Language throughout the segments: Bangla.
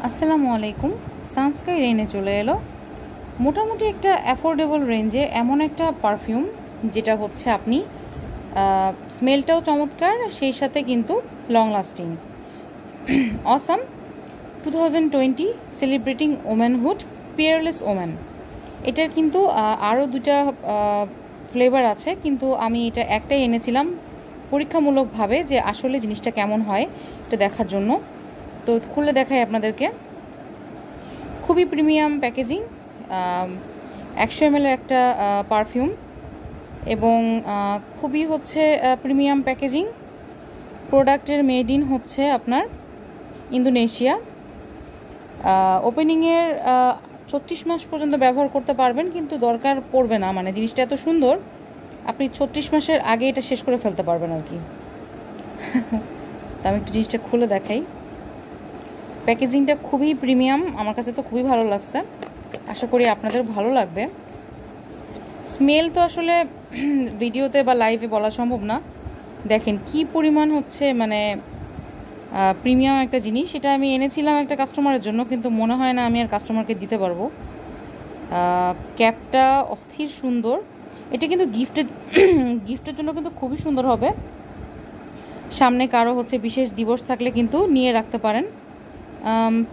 আসসালামু আলাইকুম। সানস্কাই রেনে চলে এলো মোটামুটি একটা অ্যাফোর্ডেবল রেঞ্জে এমন একটা পারফিউম যেটা হচ্ছে আপনি স্মেলটাও চমৎকার, সেই সাথে কিন্তু long lasting. Awesome 2020 celebrating womanhood, peerless woman. এটার কিন্তু আরও দুটা ফ্লেভার আছে, কিন্তু আমি এটা একটাই এনেছিলাম পরীক্ষামূলকভাবে যে আসলে জিনিসটা কেমন হয় এটা দেখার জন্য। তো খুলে দেখাই আপনাদেরকে। খুবই প্রিমিয়াম প্যাকেজিং, 100 ml একটা পারফিউম, এবং খুবই হচ্ছে প্রিমিয়াম প্যাকেজিং। প্রোডাক্টের মেড ইন হচ্ছে আপনার ইন্দোনেশিয়া। ওপেনিংয়ের 36 মাস পর্যন্ত ব্যবহার করতে পারবেন, কিন্তু দরকার পড়বে না, মানে জিনিসটা এত সুন্দর আপনি 36 মাসের আগে এটা শেষ করে ফেলতে পারবেন আর কি। তো আমি একটু জিনিসটা খুলে দেখাই। প্যাকেজিংটা খুবই প্রিমিয়াম, আমার কাছে তো খুবই ভালো লাগছে, আশা করি আপনাদের ভালো লাগবে। স্মেল তো আসলে ভিডিওতে বা লাইভে বলা সম্ভব না। দেখেন কি পরিমাণ হচ্ছে, মানে প্রিমিয়াম একটা জিনিস। সেটা আমি এনেছিলাম একটা কাস্টমারের জন্য, কিন্তু মনে হয় না আমি আর কাস্টমারকে দিতে পারবো। ক্যাপটা অস্থির সুন্দর। এটা কিন্তু গিফটের জন্য কিন্তু খুবই সুন্দর হবে। সামনে কারো হচ্ছে বিশেষ দিবস থাকলে কিন্তু নিয়ে রাখতে পারেন।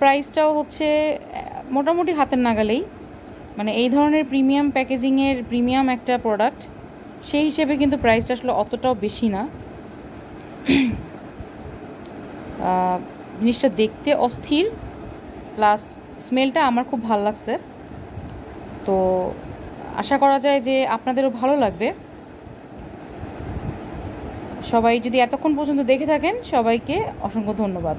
প্রাইসটাও হচ্ছে মোটামুটি হাতের নাগালেই, মানে এই ধরনের প্রিমিয়াম প্যাকেজিংয়ের প্রিমিয়াম একটা প্রোডাক্ট, সেই হিসেবে কিন্তু প্রাইসটা আসলে অতটাও বেশি না। জিনিসটা দেখতে অস্থির, প্লাস স্মেলটা আমার খুব ভালো লাগছে। তো আশা করা যায় যে আপনাদেরও ভালো লাগবে। সবাই যদি এতক্ষণ পর্যন্ত দেখে থাকেন, সবাইকে অসংখ্য ধন্যবাদ।